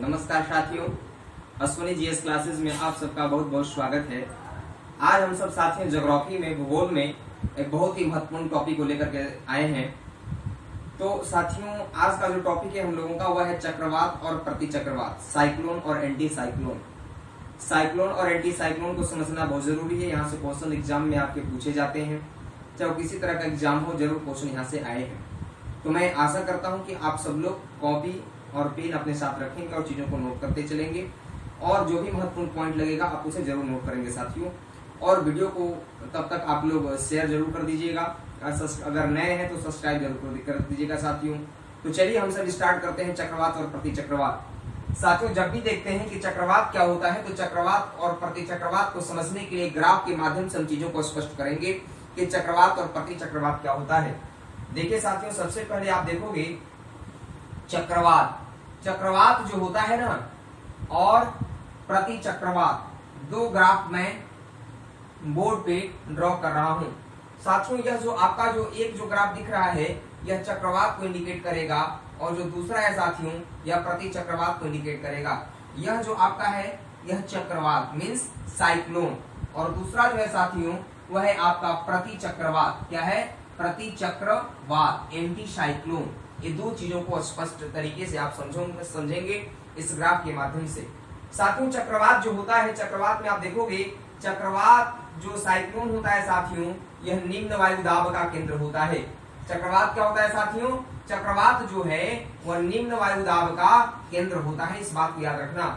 नमस्कार साथियों, Ashwini GS classes में आप सबका बहुत बहुत स्वागत है। आज हम सब साथियों ज्योग्राफी में, भूगोल में एक बहुत ही महत्वपूर्ण टॉपिक को लेकर के आए हैं। तो साथियों, आज का जो टॉपिक है हम लोगों का वह है चक्रवात और प्रतिचक्रवात, साइक्लोन और एंटी साइक्लोन। साइक्लोन और एंटी साइक्लोन को समझना बहुत जरूरी है। यहाँ से क्वेश्चन एग्जाम में आपके पूछे जाते हैं, चाहे किसी तरह का एग्जाम हो, जरूर क्वेश्चन यहाँ से आए हैं। तो मैं आशा करता हूँ कि आप सब लोग कॉपी और पेन अपने साथ रखेंगे और चीजों को नोट करते चलेंगे, और जो भी महत्वपूर्ण पॉइंट लगेगा आप उसे जरूर नोट करेंगे साथियों। और वीडियो को तब तक आप लोग शेयर जरूर कर दीजिएगा, अगर नए हैं तो सब्सक्राइब जरूर कर दीजिएगा साथियों। तो चलिए हम सब स्टार्ट करते हैं चक्रवात और प्रतिचक्रवात। साथियों, जब भी देखते हैं कि चक्रवात क्या होता है तो चक्रवात और प्रतिचक्रवात को समझने के लिए ग्राफ के माध्यम से हम चीजों को स्पष्ट करेंगे कि चक्रवात और प्रतिचक्रवात क्या होता है। देखिए साथियों, सबसे पहले आप देखोगे चक्रवात जो होता है ना, और प्रतिचक्रवात, दो ग्राफ मैं बोर्ड पे ड्रॉ कर रहा हूं साथियों। यह जो आपका जो एक जो ग्राफ दिख रहा है यह चक्रवात को इंडिकेट करेगा, और जो दूसरा है साथियों यह प्रतिचक्रवात को इंडिकेट करेगा। यह जो आपका है यह चक्रवात मीन्स साइक्लोन, और दूसरा जो है साथियों वह है आपका प्रतिचक्रवात। क्या है? प्रतिचक्रवात, एंटी साइक्लोन। ये दो चीजों को स्पष्ट तरीके से आप समझेंगे इस ग्राफ के माध्यम से। साथियों, चक्रवात जो होता है, चक्रवात में आप देखोगे चक्रवात जो साइक्लोन होता है साथियों, यह निम्न वायु दाब का केंद्र होता है। चक्रवात क्या होता है साथियों? चक्रवात जो है वह निम्न वायु दाब का केंद्र होता है, इस बात को याद रखना।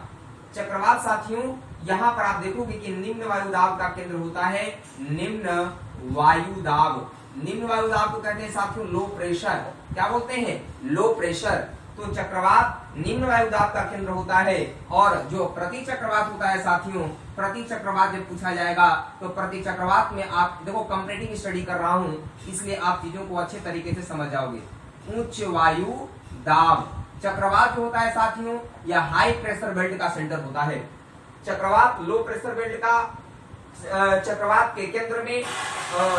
चक्रवात साथियों यहाँ पर आप देखोगे कि निम्न वायु दाब का केंद्र होता है निम्न वायु दाब। निम्न वायु दाब को कहते हैं साथियों लो प्रेशर। क्या बोलते हैं? Low pressure. तो चक्रवात निम्न वायु दाब का केंद्र होता है, और जो प्रतिचक्रवात होता है साथियों, प्रतिचक्रवात जब पूछा जाएगा तो प्रतिचक्रवात में आप देखो, कंपैरेटिव स्टडी कर रहा हूं इसलिए आप चीजों को अच्छे तरीके से समझ जाओगे। उच्च वायु दाब चक्रवात जो होता है साथियों यह हाई प्रेशर बेल्ट का सेंटर होता है। चक्रवात लो प्रेशर बेल्ट का चक्रवात के केंद्र में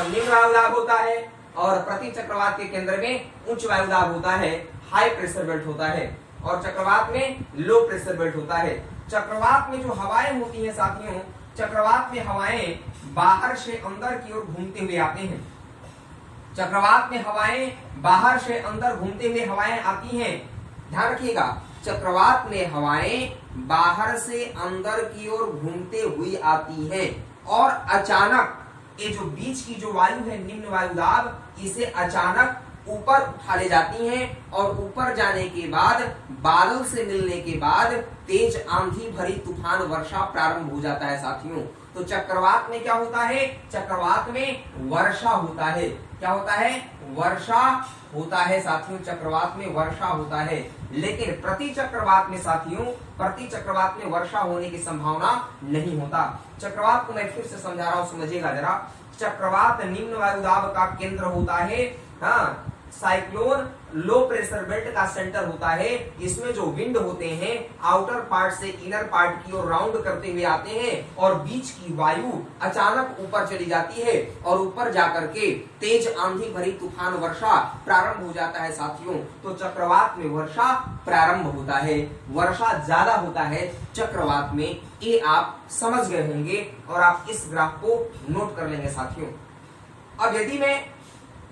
निम्न वायु दाब होता है, और प्रतिचक्रवात के केंद्र में उच्च वायु दाब होता है, हाई प्रेशर बेल्ट होता है, और चक्रवात में लो प्रेशर बेल्ट होता है। चक्रवात में जो हवाएं होती हैं साथियों, चक्रवात में हवाएं बाहर से अंदर की ओर घूमते हुए आते हैं। चक्रवात में हवाएं बाहर से अंदर घूमते हुए हवाएं आती हैं। ध्यान रखिएगा, चक्रवात में हवाएं बाहर से अंदर की ओर घूमते हुए आती हैं, और अचानक ये जो बीच की जो वायु है निम्न वायु दाब, इसे अचानक ऊपर उठा ले जाती हैं, और ऊपर जाने के बाद बादल से मिलने के बाद तेज आंधी भरी तूफान वर्षा प्रारंभ हो जाता है साथियों। तो चक्रवात में क्या होता है? चक्रवात में वर्षा होता है। क्या होता है? वर्षा होता है साथियों, चक्रवात में वर्षा होता है। लेकिन प्रतिचक्रवात में साथियों, प्रतिचक्रवात में वर्षा होने की संभावना नहीं होता। चक्रवात को मैं फिर से समझा रहा हूं, समझिएगा जरा। चक्रवात निम्न वायु दाब का केंद्र होता है, हाँ। साइक्लोन लो प्रेशर बेल्ट का सेंटर होता है। इसमें जो विंड होते हैं आउटर पार्ट से इनर पार्ट की ओर राउंड करते हुए आते हैं, और बीच की वायु अचानक ऊपर चली जाती है, और ऊपर जाकर के तेज आंधी भरी तूफान वर्षा प्रारंभ हो जाता है साथियों। तो चक्रवात में वर्षा प्रारंभ होता है, वर्षा ज्यादा होता है चक्रवात में। ये आप समझ गए होंगे, और आप इस ग्राफ को नोट कर लेंगे साथियों। अब यदि मैं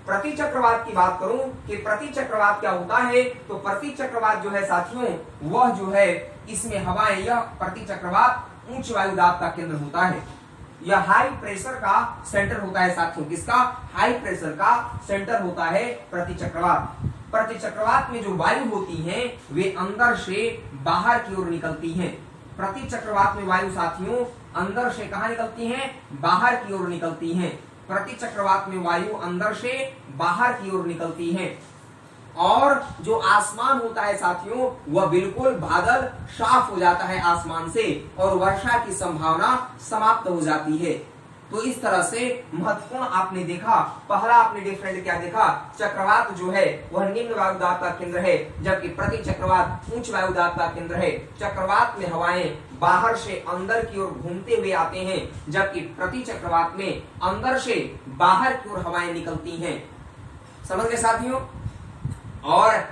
प्रतिचक्रवात की बात करूं कि प्रतिचक्रवात क्या होता है, तो प्रतिचक्रवात जो है साथियों वह जो है इसमें हवाएं, यह प्रतिचक्रवात उच्च वायु दाब का केंद्र होता है। यह हाई प्रेशर का सेंटर होता है साथियों। किसका? हाई प्रेशर का सेंटर होता है प्रतिचक्रवात। प्रतिचक्रवात में जो वायु होती है वे अंदर से बाहर की ओर निकलती हैं। प्रतिचक्रवात में वायु साथियों अंदर से कहां निकलती हैं? बाहर की ओर निकलती हैं। प्रतिचक्रवात में वायु अंदर से बाहर की ओर निकलती है, और जो आसमान होता है साथियों वह बिल्कुल बादल साफ हो जाता है आसमान से, और वर्षा की संभावना समाप्त हो जाती है। तो इस तरह से महत्वपूर्ण आपने देखा। पहला आपने डिफरेंट क्या देखा? चक्रवात जो है वह निम्न वायु दाब का केंद्र है, जबकि प्रतिचक्रवात उच्च वायु दाब का केंद्र है। चक्रवात में हवाएं बाहर से अंदर की ओर घूमते हुए आते हैं, जबकि प्रतिचक्रवात में अंदर से बाहर की ओर हवाएं निकलती हैं। समझ गए साथियों? और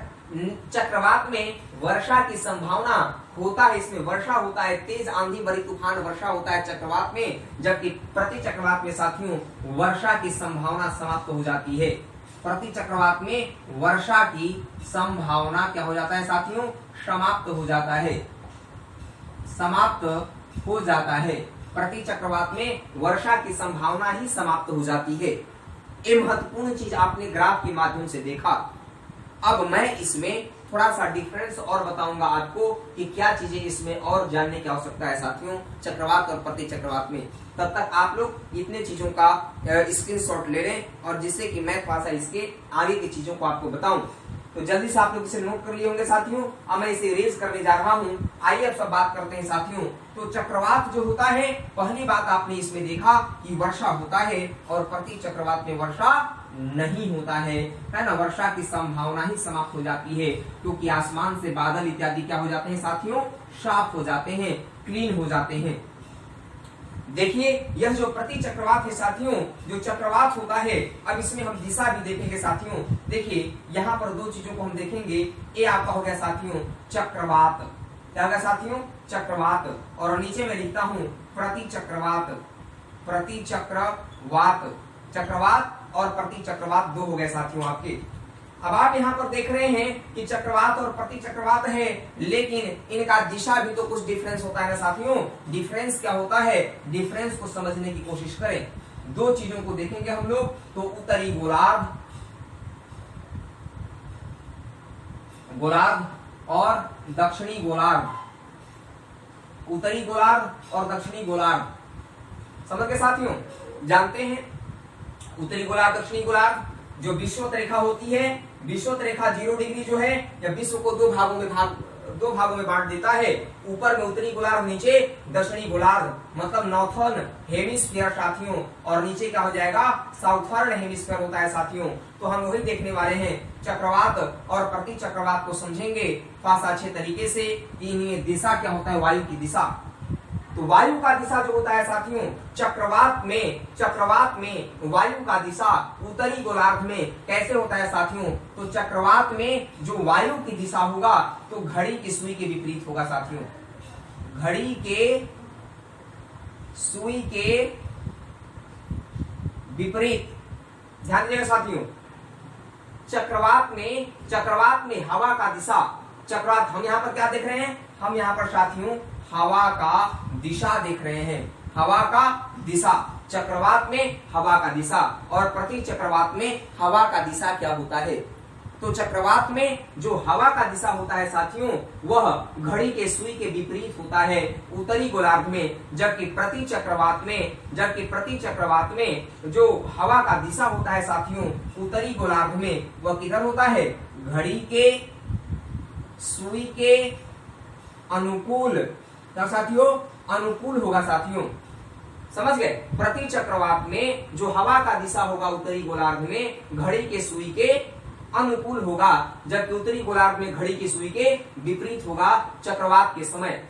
चक्रवात में वर्षा की संभावना होता है, इसमें वर्षा होता है, तेज आंधी भरी तूफान वर्षा होता है चक्रवात में, जबकि प्रति चक्रवात में साथियों वर्षा की संभावना समाप्त हो जाती है। प्रति चक्रवात में वर्षा की संभावना क्या हो जाता है साथियों? समाप्त हो जाता है, समाप्त हो जाता है। प्रति चक्रवात में वर्षा की संभावना ही समाप्त हो जाती है। ये महत्वपूर्ण चीज आपने ग्राफ के माध्यम से देखा। अब मैं इसमें थोड़ा सा डिफरेंस और बताऊंगा आपको कि क्या चीजें इसमें और जानने की आवश्यकता है साथियों चक्रवात और प्रति चक्रवात में। तब तक आप लोग इतने चीजों का स्क्रीनशॉट ले लें और जिससे कि मैं थोड़ा सा इसके आगे की चीजों को आपको बताऊं। तो जल्दी से आप लोग इसे नोट कर लिए होंगे साथियों। अब मैं इसे रेज करने जा रहा हूं। आइए अब सब बात करते हैं साथियों। तो चक्रवात जो होता है, पहली बात आपने इसमें देखा कि वर्षा होता है और प्रति चक्रवात में वर्षा नहीं होता है ना। वर्षा की संभावना ही समाप्त हो जाती है क्योंकि आसमान से बादल इत्यादि क्या हो जाते हैं साथियों? साफ हो जाते हैं, क्लीन हो जाते हैं। देखिए यह जो प्रति चक्रवात है साथियों, जो चक्रवात होता है, अब इसमें हम दिशा भी देखेंगे साथियों। देखिए यहाँ पर दो चीजों को हम देखेंगे। ये आपका हो गया साथियों चक्रवात, क्या होगा साथियों? चक्रवात। और नीचे मैं लिखता हूं प्रति चक्रवात। प्रति चक्रवात, चक्रवात और प्रति चक्रवात दो हो गए साथियों आपके। अब आप यहाँ पर देख रहे हैं कि चक्रवात और प्रति चक्रवात है, लेकिन इनका दिशा भी तो कुछ डिफरेंस होता है ना साथियों। डिफरेंस क्या होता है? डिफरेंस को समझने की कोशिश करें। दो चीजों को देखेंगे हम लोग। तो उत्तरी गोलार्ध, गोलार्ध और दक्षिणी गोलार्ध, उत्तरी गोलार्ध और दक्षिणी गोलार्ध। समझ गए साथियों? जानते हैं उत्तरी गोलार्ध दक्षिणी गोलार्ध जो विषुवत रेखा होती है, विषुवत रेखा 0 डिग्री जो है या विश्व को दो भागों में बांट देता है। ऊपर में उत्तरी गोलार्ध, नीचे दक्षिणी गोलार्ध, मतलब नॉर्थर्न हेमिस्फीयर साथियों, और नीचे क्या हो जाएगा? साउथर्न हेमिस्फीयर होता है साथियों। तो हम वही देखने वाले हैं। चक्रवात और प्रति चक्रवात को समझेंगे खास अच्छे तरीके से कि इनमें दिशा क्या होता है? वायु की दिशा। तो वायु का दिशा जो होता है साथियों चक्रवात में वायु का दिशा उत्तरी गोलार्ध में कैसे होता है साथियों? तो चक्रवात में जो वायु की दिशा होगा तो घड़ी की सुई के विपरीत होगा साथियों। घड़ी के सुई के विपरीत, ध्यान दीजिएगा साथियों। चक्रवात में हवा का दिशा, चक्रवात हम यहाँ पर क्या देख रहे हैं? हम यहाँ पर साथियों हवा का दिशा देख रहे हैं। हवा का दिशा, चक्रवात में हवा का दिशा, और प्रति चक्रवात में हवा का दिशा क्या होता है? तो चक्रवात में जो हवा का दिशा होता है साथियों वह घड़ी के सुई के विपरीत होता है उत्तरी गोलार्ध में, जबकि प्रति चक्रवात में जो हवा का दिशा होता है साथियों उत्तरी गोलार्ध में वह किधर होता है? घड़ी के सुई के अनुकूल, क्या साथियों? अनुकूल होगा साथियों। समझ गए? प्रति चक्रवात में जो हवा का दिशा होगा उत्तरी गोलार्ध में घड़ी के सुई के अनुकूल होगा, जबकि उत्तरी गोलार्ध में घड़ी की सुई के विपरीत होगा चक्रवात के समय।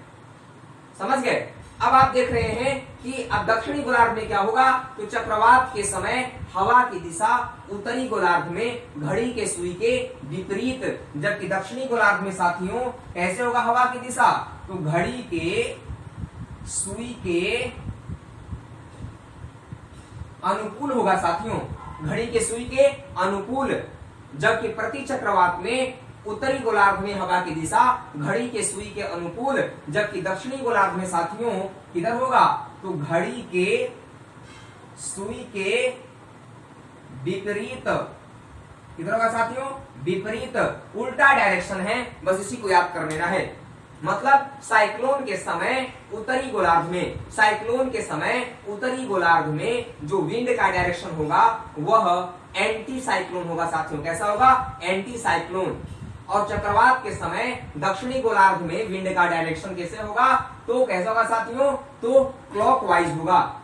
समझ गए? अब आप देख रहे हैं कि अब दक्षिणी गोलार्ध में क्या होगा? तो चक्रवात के समय हवा की दिशा उत्तरी गोलार्ध में घड़ी के सुई के विपरीत, जबकि दक्षिणी गोलार्ध में साथियों कैसे होगा हवा की दिशा? तो घड़ी के सुई के अनुकूल होगा साथियों, घड़ी के सुई के अनुकूल, जबकि प्रति चक्रवात में उत्तरी गोलार्ध में हवा की दिशा घड़ी के सुई के अनुकूल, जबकि दक्षिणी गोलार्ध में साथियों किधर होगा? तो घड़ी के सुई के विपरीत, किधर होगा साथियों? विपरीत, उल्टा डायरेक्शन है, बस इसी को याद कर लेना है। मतलब साइक्लोन के समय उत्तरी गोलार्ध में जो विंड का डायरेक्शन होगा वह एंटी साइक्लोन होगा साथियों। कैसा होगा? Anti cyclone. और चक्रवात के समय दक्षिणी गोलार्ध में विंड का डायरेक्शन कैसे होगा? तो कैसा होगा साथियों? तो क्लॉकवाइज होगा।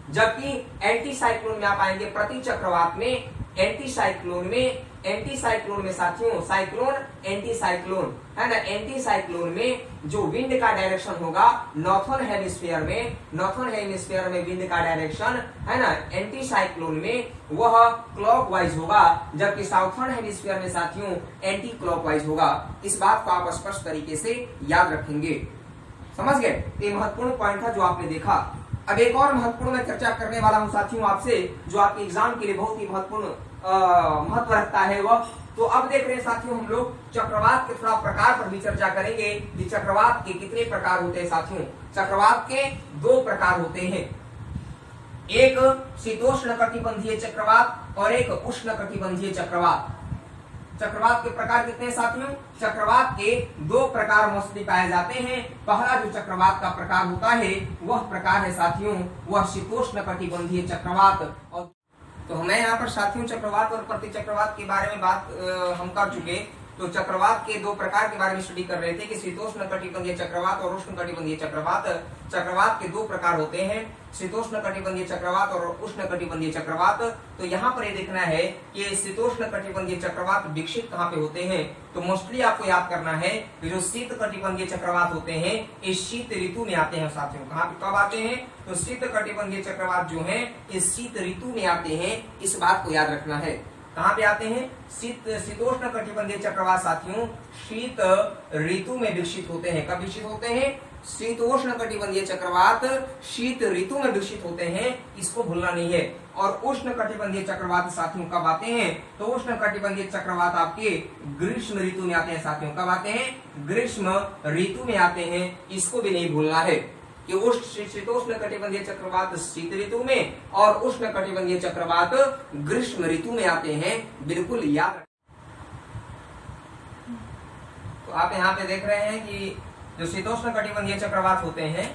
जबकि एंटी साइक्लोन में आप आएंगे प्रति चक्रवात में, एंटी साइक्लोन में एंटी साइक्लोन में साथियों, साइक्लोन एंटी साइक्लोन है ना, एंटी साइक्लोन में जो विंड का डायरेक्शन होगा नॉर्थर्न हेमिस्फीयर में, नॉर्थर्न हेमिस्फीयर में विंड का डायरेक्शन है ना एंटी साइक्लोन में वह क्लॉकवाइज होगा, जबकि साउथर्न हेमिस्फीयर में साथियों एंटी क्लॉकवाइज होगा। इस बात को आप स्पष्ट तरीके से याद रखेंगे। समझ गए? ये महत्वपूर्ण पॉइंट था जो आपने देखा। अब एक और महत्वपूर्ण मैं चर्चा करने वाला हूं साथियों आपसे, जो आपके एग्जाम के लिए बहुत ही महत्वपूर्ण महत्व रखता है वह। तो अब देख रहे हैं साथियों हम लोग चक्रवात के थोड़ा प्रकार पर भी चर्चा करेंगे कि चक्रवात के कितने प्रकार होते हैं साथियों। चक्रवात के 2 प्रकार होते हैं, एक शीतोष्ण कटिबंधीय चक्रवात और एक उष्ण कटिबंधीय चक्रवात। चक्रवात के प्रकार कितने हैं साथियों? चक्रवात के 2 प्रकार मोस्टली पाए जाते हैं। पहला जो चक्रवात का प्रकार होता है वह प्रकार है साथियों वह शीतोष्ण कटिबंधीय चक्रवात। और तो हमें यहाँ पर साथियों चक्रवात और प्रतिचक्रवात के बारे में बात हम कर चुके। तो चक्रवात के 2 प्रकार के बारे में स्टडी कर रहे थे कि शीतोष्ण कटिबंधीय चक्रवात और उष्ण कटिबंधीय चक्रवात। चक्रवात के 2 प्रकार होते हैं, शीतोष्ण कटिबंधीय चक्रवात और उष्ण कटिबंधीय चक्रवात। तो यहाँ पर ये देखना है कि शीतोष्ण कटिबंधीय चक्रवात विकसित कहाँ पे होते हैं। तो मोस्टली आपको याद करना है कि जो शीत कटिबंधीय चक्रवात होते हैं इस शीत ऋतु में आते हैं साथियों। कहाँ पे कब आते हैं? तो शीत कटिबंधीय चक्रवात जो है इस शीत ऋतु में आते हैं। इस बात को याद रखना है। कहाँ पे आते हैं? शीतोष्ण कटिबंधीय चक्रवात साथियों शीत ऋतु में विकसित होते हैं। कब विकसित होते हैं? शीतोष्ण कटिबंधीय चक्रवात शीत ऋतु में विकसित होते हैं, इसको भूलना नहीं है। और उष्ण कटिबंधीय चक्रवात साथियों कब आते हैं? तो उष्ण कटिबंधीय चक्रवात आपके ग्रीष्म ऋतु में आते हैं साथियों। कब आते हैं? ग्रीष्म ऋतु में आते हैं, इसको भी नहीं भूलना है कि शीतोष्ण कटिबंधीय चक्रवात शीत ऋतु में और उष्ण कटिबंधीय चक्रवात ग्रीष्म ऋतु में आते हैं, बिल्कुल याद। तो आप यहाँ पे देख रहे हैं कि जो शीतोष्ण कटिबंधीय चक्रवात होते हैं,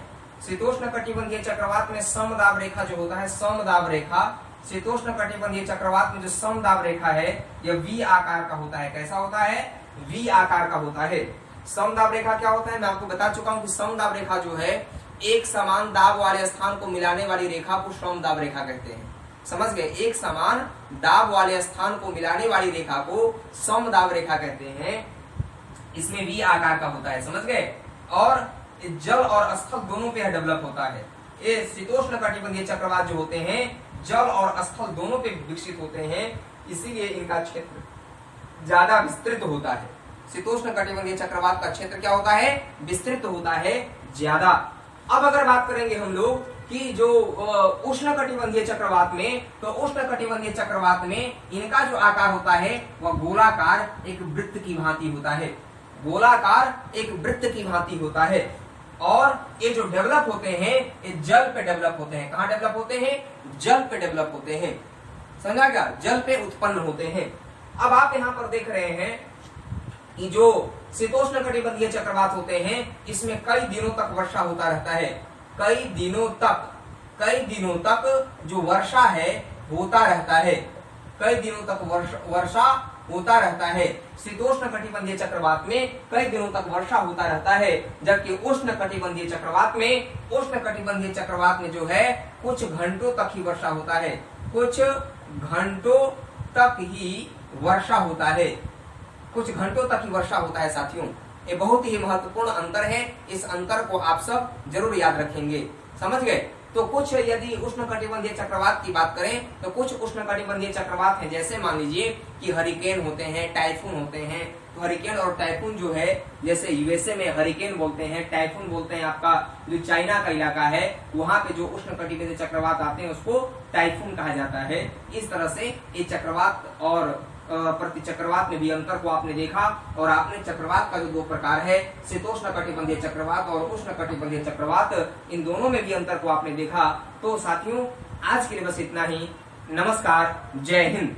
शीतोष्ण कटिबंधीय चक्रवात में समदाब रेखा जो होता है, समदाब रेखा, शीतोष्ण कटिबंधीय चक्रवात में जो समदाब रेखा है यह वी आकार का होता है। कैसा होता है? वी आकार का होता है। समदाब रेखा क्या होता है मैं आपको बता चुका हूं कि समदाब रेखा जो है एक समान दाब वाले स्थान को मिलाने वाली रेखा को समदाब रेखा कहते हैं। समझ गए? एक समान दाब वाले स्थान को मिलाने वाली रेखा को समदाब रेखा कहते हैं। इसमें वी आकार का होता है। समझ गए? और जल और स्थल दोनों पे डेवलप होता है। ये शीतोष्ण कटिबंधीय चक्रवात जो होते हैं जल और स्थल दोनों पे विकसित होते हैं, इसीलिए इनका क्षेत्र ज्यादा विस्तृत होता है। शीतोष्ण कटिबंधीय चक्रवात का क्षेत्र क्या होता है? विस्तृत होता है ज्यादा। अब अगर बात करेंगे हम लोग कि जो उष्ण कटिबंधीय चक्रवात में, तो उष्ण कटिबंधीय चक्रवात में इनका जो आकार होता है वह गोलाकार एक वृत्त की भांति होता है। गोलाकार एक वृत्त की भांति होता है। और ये जो डेवलप होते हैं ये जल पे डेवलप होते हैं। कहाँ डेवलप होते हैं? जल पे डेवलप होते हैं। समझा क्या? जल पे उत्पन्न होते हैं। अब आप यहाँ पर देख रहे हैं कि जो शीतोष्ण कटिबंधीय चक्रवात होते हैं इसमें कई दिनों तक वर्षा होता रहता है। कई दिनों तक जो वर्षा है होता रहता है। कई दिनों तक वर्षा होता रहता है। शीतोष्ण कटिबंधीय चक्रवात में कई दिनों तक वर्षा होता रहता है, जबकि उष्ण कटिबंधीय चक्रवात में जो है कुछ घंटों तक ही वर्षा होता है। कुछ घंटों तक ही वर्षा होता है। कुछ घंटों तक ही वर्षा होता है साथियों। ये बहुत ही महत्वपूर्ण अंतर है। इस अंतर को आप सब जरूर याद रखेंगे। समझ गए? तो कुछ यदि उष्ण कटिबंधीय चक्रवात की बात करें तो कुछ उष्ण कटिबंधीय चक्रवात हैं, जैसे मान लीजिए कि हरिकेन होते हैं, टाइफून होते हैं। तो हरिकेन और टाइफून जो है, जैसे यूएसए में हरिकेन बोलते हैं, टाइफून बोलते हैं। आपका जो चाइना का इलाका है वहां पे जो उष्ण कटिबंधीय चक्रवात आते हैं उसको टाइफून कहा जाता है। इस तरह से ये चक्रवात और प्रतिचक्रवात में भी अंतर को आपने देखा। और आपने चक्रवात का जो 2 प्रकार है, शीतोष्ण कटिबंधीय चक्रवात और उष्ण कटिबंधीय चक्रवात, इन दोनों में भी अंतर को आपने देखा। तो साथियों आज के लिए बस इतना ही। नमस्कार, जय हिंद।